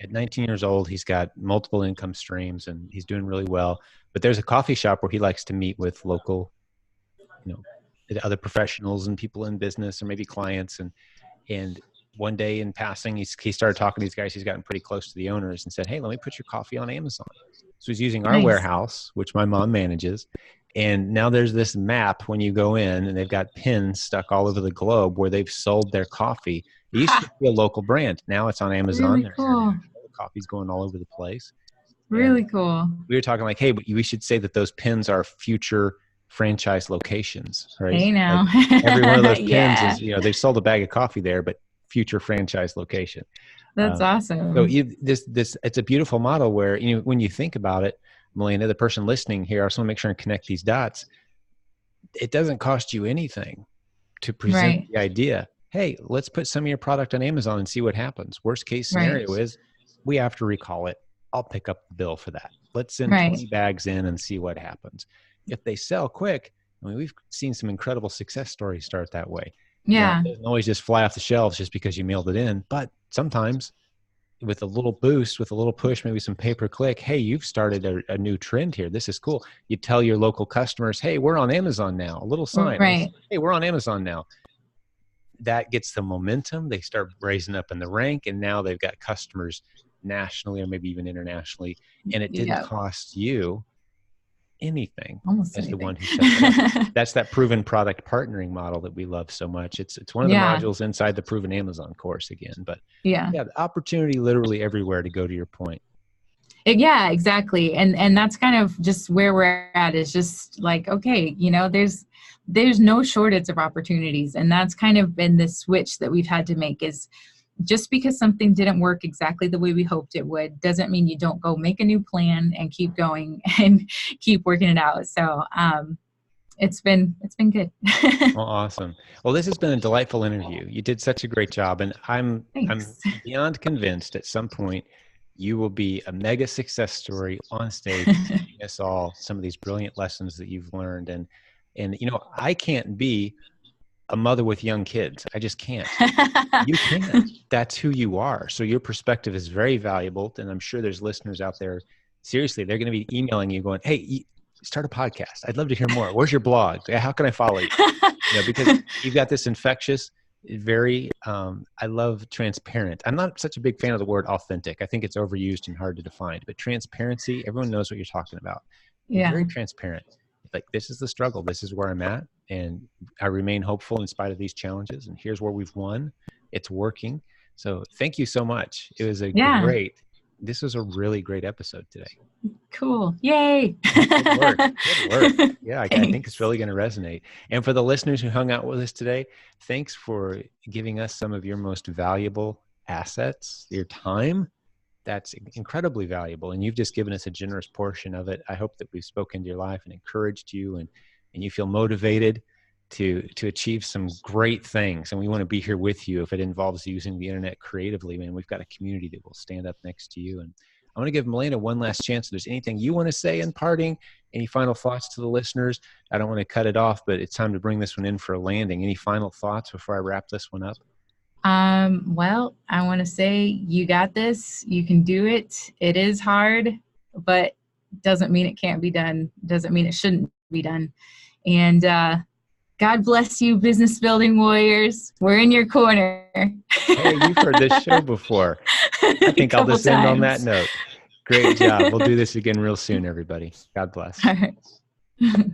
Speaker 1: At 19 years old, he's got multiple income streams and he's doing really well. But there's a coffee shop where he likes to meet with local, other professionals and people in business, or maybe clients. And one day in passing, he started talking to these guys. He's gotten pretty close to the owners and said, hey, let me put your coffee on Amazon. So he's using our
Speaker 2: Nice.
Speaker 1: warehouse, which my mom manages. And now there's this map when you go in, and they've got pins stuck all over the globe where they've sold their coffee. It used to be a local brand. Now it's on Amazon.
Speaker 2: Really cool.
Speaker 1: The coffee's going all over the place.
Speaker 2: Really cool.
Speaker 1: We were talking like, hey, but we should say that those pins are future franchise locations, right?
Speaker 2: Hey now.
Speaker 1: Like every one of those pins
Speaker 2: Yeah.
Speaker 1: is, they've sold a bag of coffee there, but future franchise location.
Speaker 2: That's awesome.
Speaker 1: So it's a beautiful model where, when you think about it, Melina, the person listening here, I just want to make sure and connect these dots. It doesn't cost you anything to present the idea. Hey, let's put some of your product on Amazon and see what happens. Worst case scenario is we have to recall it. I'll pick up the bill for that. Let's send 20 bags in and see what happens. If they sell quick, we've seen some incredible success stories start that way.
Speaker 2: Yeah.
Speaker 1: It doesn't always just fly off the shelves just because you mailed it in, but sometimes with a little boost, with a little push, maybe some pay-per-click, hey, you've started a new trend here. This is cool. You tell your local customers, hey, we're on Amazon now. A little sign.
Speaker 2: Right.
Speaker 1: Hey, we're on Amazon now. That gets the momentum. They start raising up in the rank, and now they've got customers nationally or maybe even internationally, and it didn't cost you anything.
Speaker 2: Almost
Speaker 1: as
Speaker 2: anything.
Speaker 1: The one who set it up. That's that proven product partnering model that we love so much. It's one of the modules inside the Proven Amazon course again. But the opportunity literally everywhere, to go to your point.
Speaker 2: Yeah, exactly. And that's kind of just where we're at, is just like, okay, there's no shortage of opportunities. And that's kind of been the switch that we've had to make, is just because something didn't work exactly the way we hoped it would, doesn't mean you don't go make a new plan and keep going and keep working it out. So it's been good.
Speaker 1: Well, awesome. Well, this has been a delightful interview. You did such a great job, and I'm beyond convinced at some point you will be a mega success story on stage, teaching us all some of these brilliant lessons that you've learned. And I can't be a mother with young kids. I just can't. You can. That's who you are. So your perspective is very valuable. And I'm sure there's listeners out there, seriously, they're going to be emailing you going, hey, start a podcast. I'd love to hear more. Where's your blog? How can I follow you? Because you've got this infectious very, I love transparent. I'm not such a big fan of the word authentic. I think it's overused and hard to define, but transparency, everyone knows what you're talking about. You're
Speaker 2: Yeah.
Speaker 1: very transparent. Like, this is the struggle. This is where I'm at. And I remain hopeful in spite of these challenges. And here's where we've won. It's working. So thank you so much. It was
Speaker 2: Yeah.
Speaker 1: this was a really great episode today.
Speaker 2: Cool. Yay.
Speaker 1: Good work. Good work. Yeah, I think it's
Speaker 2: Thanks.
Speaker 1: really going to resonate. And for the listeners who hung out with us today, thanks for giving us some of your most valuable assets, your time. That's incredibly valuable. And you've just given us a generous portion of it. I hope that we've spoken to your life and encouraged you, and you feel motivated to achieve some great things. And we want to be here with you if it involves using the internet creatively. Man, we've got a community that will stand up next to you. And I want to give Milena one last chance. If there's anything you want to say in parting, any final thoughts to the listeners? I don't want to cut it off, but it's time to bring this one in for a landing. Any final thoughts before I wrap this one up?
Speaker 2: Well, I want to say you got this. You can do it. It is hard, but doesn't mean it can't be done. Doesn't mean it shouldn't be done. And God bless you, business building warriors. We're in your corner.
Speaker 1: Hey, you've heard this show before. I think I'll just end on that note. Great job. We'll do this again real soon, everybody. God bless.
Speaker 2: All right.